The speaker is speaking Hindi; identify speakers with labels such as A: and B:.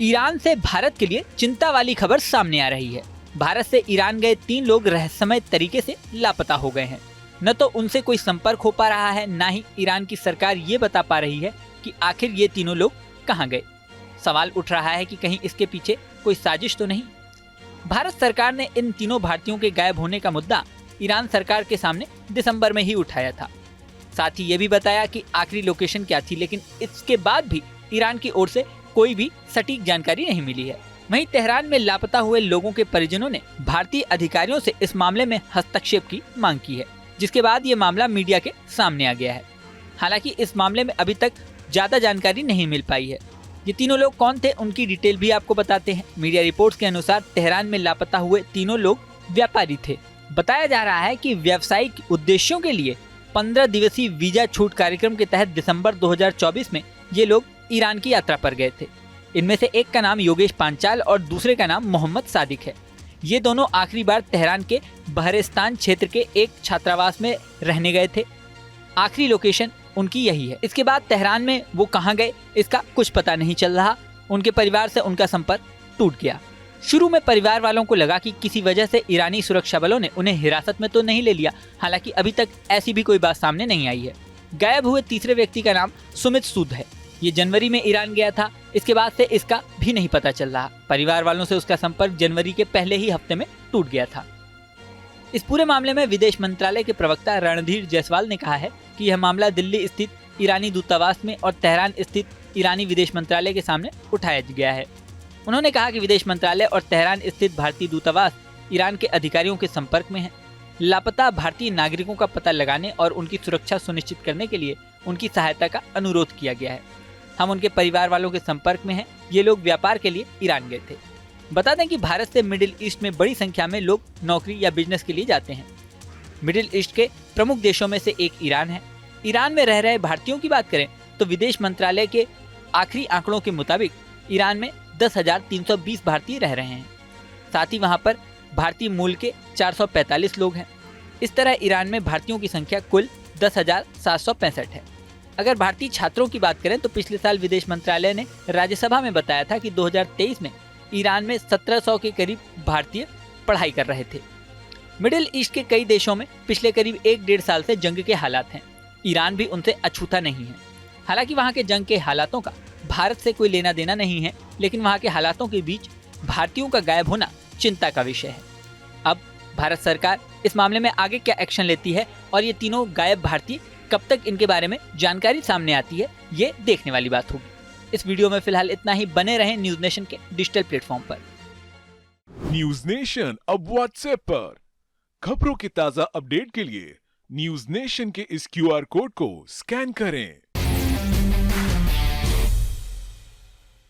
A: ईरान से भारत के लिए चिंता वाली खबर सामने आ रही है। भारत से ईरान गए 3 लोग रहस्यमय तरीके से लापता हो गए हैं। न तो उनसे कोई संपर्क हो पा रहा है, न ही ईरान की सरकार ये बता पा रही है कि आखिर ये तीनों लोग कहां गए। सवाल उठ रहा है कि कहीं इसके पीछे कोई साजिश तो नहीं। भारत सरकार ने इन तीनों भारतीयों के गायब होने का मुद्दा ईरान सरकार के सामने दिसंबर में ही उठाया था। साथ ही ये भी बताया कि आखिरी लोकेशन क्या थी, लेकिन इसके बाद भी ईरान की ओर से कोई भी सटीक जानकारी नहीं मिली है। वहीं तेहरान में लापता हुए लोगों के परिजनों ने भारतीय अधिकारियों से इस मामले में हस्तक्षेप की मांग की है, जिसके बाद ये मामला मीडिया के सामने आ गया है। हालांकि इस मामले में अभी तक ज्यादा जानकारी नहीं मिल पाई है। ये तीनों लोग कौन थे, उनकी डिटेल भी आपको बताते हैं। मीडिया रिपोर्ट्स के अनुसार तेहरान में लापता हुए तीनों लोग व्यापारी थे। बताया जा रहा है कि व्यावसायिक उद्देश्यों के लिए 15 दिवसीय वीजा छूट कार्यक्रम के तहत दिसंबर 2024 में ये लोग ईरान की यात्रा पर गए थे। इनमें से एक का नाम योगेश पांचाल और दूसरे का नाम मोहम्मद सादिक है। ये दोनों आखिरी बार तेहरान के बहरिस्तान क्षेत्र के एक छात्रावास में रहने गए थे। आखिरी लोकेशन उनकी यही है। इसके बाद तेहरान में वो कहाँ गए, इसका कुछ पता नहीं चल रहा। उनके परिवार से उनका संपर्क टूट गया। शुरू में परिवार वालों को लगा कि किसी वजह से ईरानी सुरक्षा बलों ने उन्हें हिरासत में तो नहीं ले लिया। हालांकि अभी तक ऐसी भी कोई बात सामने नहीं आई है। गायब हुए तीसरे व्यक्ति का नाम सुमित सूद है। ये जनवरी में ईरान गया था। इसके बाद से इसका भी नहीं पता चल रहा। परिवार वालों से उसका संपर्क जनवरी के पहले ही हफ्ते में टूट गया था। इस पूरे मामले में विदेश मंत्रालय के प्रवक्ता रणधीर जायसवाल ने कहा है कि यह मामला दिल्ली स्थित ईरानी दूतावास में और तेहरान स्थित ईरानी विदेश मंत्रालय के सामने उठाया गया है। उन्होंने कहा कि विदेश मंत्रालय और तेहरान स्थित भारतीय दूतावास ईरान के अधिकारियों के संपर्क में है। लापता भारतीय नागरिकों का पता लगाने और उनकी सुरक्षा सुनिश्चित करने के लिए उनकी सहायता का अनुरोध किया गया है। हम उनके परिवार वालों के संपर्क में हैं। ये लोग व्यापार के लिए ईरान गए थे। बता दें कि भारत से मिडिल ईस्ट में बड़ी संख्या में लोग नौकरी या बिजनेस के लिए जाते हैं। मिडिल ईस्ट के प्रमुख देशों में से एक ईरान है। ईरान में रह रहे भारतीयों की बात करें तो विदेश मंत्रालय के आखिरी आंकड़ों के मुताबिक ईरान में 10,320 भारतीय रह रहे हैं। साथ ही वहां पर भारतीय मूल के 445 लोग हैं। इस तरह ईरान में भारतीयों की संख्या कुल 10,765 है। अगर भारतीय छात्रों की बात करें तो पिछले साल विदेश मंत्रालय ने राज्यसभा में बताया था कि 2023 में ईरान में 1700 के करीब भारतीय पढ़ाई कर रहे थे। मिडिल ईस्ट के कई देशों में पिछले करीब 1-1.5 साल से जंग के हालात हैं। ईरान भी उनसे अछूता नहीं है। हालांकि वहां के जंग के हालातों का भारत से कोई लेना देना नहीं है, लेकिन वहां के हालातों के बीच भारतीयों का गायब होना चिंता का विषय है। अब भारत सरकार इस मामले में आगे क्या एक्शन लेती है और ये तीनों गायब भारतीय कब तक इनके बारे में जानकारी सामने आती है, ये देखने वाली बात होगी। इस वीडियो में फिलहाल इतना ही। बने रहें न्यूज नेशन के डिजिटल प्लेटफॉर्म पर।
B: न्यूज नेशन अब व्हाट्सएप पर खबरों के ताजा अपडेट के लिए न्यूज नेशन के इस QR कोड को स्कैन करें।